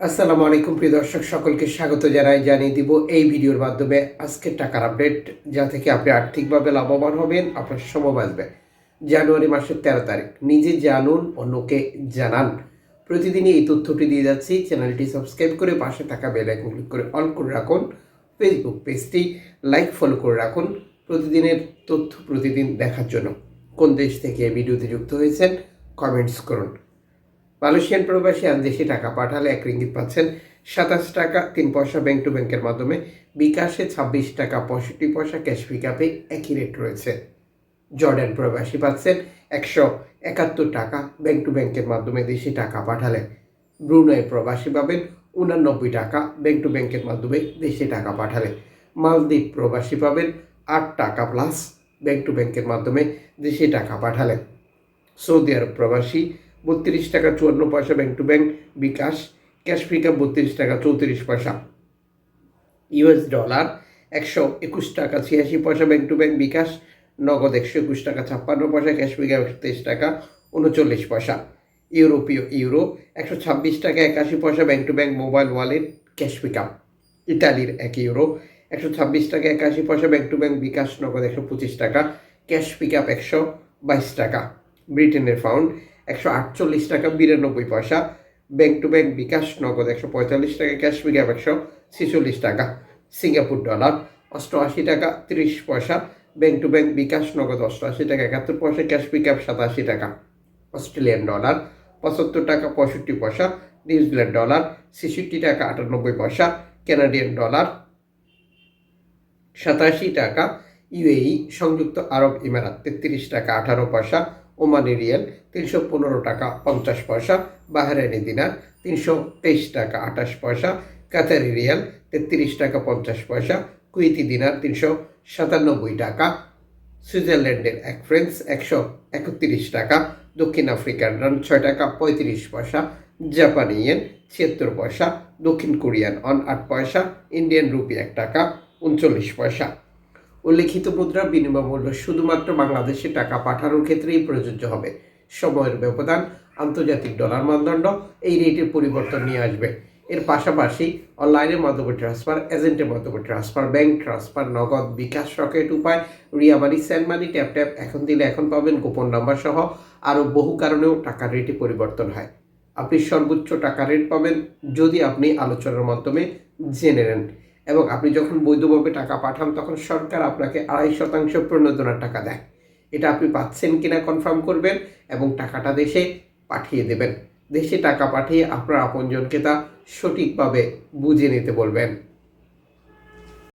আসসালামু আলাইকুম প্রিয় দর্শক সকলকে স্বাগত জানিয়ে দিব এই ভিডিওর মাধ্যমে আজকের টাকার আপডেট, যা থেকে আপনি আর্থিকভাবে লাভবান হবেন, আপনার সময় বাঁচবে। জানুয়ারি মাসের 13 তারিখ, নিজে জানুন অন্যকে জানান। প্রতিদিনই এই তথ্যটি দিয়ে যাচ্ছি। চ্যানেলটি সাবস্ক্রাইব করে পাশে থাকা বেল আইকন ক্লিক করে অল করে রাখুন। ফেসবুক পেজটি লাইক ফলো করে রাখুন প্রতিদিনের তথ্য প্রতিদিন দেখার জন্য। কোন দেশ থেকে এই ভিডিওতে যুক্ত হয়েছেন কমেন্টস করুন। মালয়েশিয়ান প্রবাসী আজ দেশে টাকা পাঠালে 1 রিঙ্গিত পাচ্ছেন 27 টাকা 3 পয়সা ব্যাংক টু ব্যাংকের মাধ্যমে। বিকাশে 26 টাকা 65 পয়সা, ক্যাশ পিকআপে একই রেট রয়েছে। জর্ডান প্রবাসী পাচ্ছেন 171 টাকা ব্যাংক টু ব্যাংকের মাধ্যমে দেশে টাকা পাঠালে। ব্রুনাই প্রবাসী পাবেন 89 টাকা ব্যাংক টু ব্যাংকের মাধ্যমে দেশে টাকা পাঠালে। মালদ্বীপ প্রবাসী পাবেন 8 টাকা প্লাস ব্যাংক টু ব্যাংকের মাধ্যমে দেশে টাকা পাঠালে। সৌদি আরব প্রবাসী 32 টাকা 54 পয়সা bank to bank bKash, cash pickup 32 টাকা 34 পয়সা। ইউএস ডলার 121 টাকা 86 পয়সা ব্যাংক টু ব্যাংক বিকাশ, নগদ 121 টাকা 56 পয়সা, ক্যাশ পিকআপ 23 টাকা 39 পয়সা। ইউরোপীয় ইউরো 126 টাকা 81 পয়সা bank to bank mobile wallet, cash pickup. ইতালির 1 ইউরো 126 টাকা 81 পয়সা ব্যাংক টু ব্যাংক বিকাশ, নগদ 125 টাকা, ক্যাশ পিকআপ 122 টাকা। ব্রিটেনের পাউন্ড 148 টাকা 92 পয়সা ব্যাংক টু ব্যাংক বিকাশ, নগদ 145 টাকা, ক্যাশ পিকআপ 146 টাকা। সিঙ্গাপুর ডলার 88 টাকা 30 পয়সা ব্যাংক টু ব্যাংক বিকাশ, নগদ 88 টাকা 71 পয়সা, ক্যাশ পিকআপ 87 টাকা। অস্ট্রেলিয়ান ডলার 75 টাকা 65 পয়সা, নিউজিল্যান্ড ডলার 66 টাকা 98 পয়সা, কানাডিয়ান ডলার 87 টাকা, ইউএই সংযুক্ত আরব ইমারাত 33 টাকা 18 পয়সা, ওমানি রিয়াল 315 টাকা 50 পয়সা, বাহরাইনি দিনার 323 টাকা 28 পয়সা, কাতারি রিয়াল 33 টাকা 50 পয়সা, কুয়েতি দিনার 397 টাকা, সুইজারল্যান্ডের 1 ফ্রাঙ্ক 131 টাকা, দক্ষিণ আফ্রিকার রান 6 টাকা 35 পয়সা, জাপানি ইয়েন 76 পয়সা, দক্ষিণ কোরিয়ান অন 8 পয়সা, ইন্ডিয়ান রুপি 1 টাকা 39 পয়সা। উল্লেখিত মুদ্রার বিনিময় মূল্য শুধুমাত্র বাংলাদেশে টাকা পাঠানোর ক্ষেত্রেই প্রযোজ্য হবে। সময়ের ব্যবধান, আন্তর্জাতিক ডলার মানদণ্ড এই রেটের পরিবর্তন নিয়ে আসবে। এর পাশাপাশি অনলাইনের মাধ্যমে ট্রান্সফার, এজেন্টের মাধ্যমে ট্রান্সফার, ব্যাংক ট্রান্সফার, নগদ, বিকাশ, রকেট উপায়, রিয়া মানি, স্যান্ড মানি, ট্যাপ এখন দিলে এখন পাবেন, গোপন নাম্বার সহ আরও বহু কারণেও টাকার রেটে পরিবর্তন হয়। আপনি সর্বোচ্চ টাকা রেট পাবেন যদি আপনি আলোচনার মাধ্যমে জেনে নেন, এবং আপনি যখন বৈধভাবে টাকা পাঠান তখন সরকার আপনাকে 2.5% প্রণোদনার টাকা দেয়। এটা আপনি পাচ্ছেন কিনা কনফার্ম করবেন এবং টাকাটা দেশে পাঠিয়ে দেবেন। দেশে টাকা পাঠিয়ে আপনার আপনজনকে তা সঠিকভাবে বুঝে নিতে বলবেন।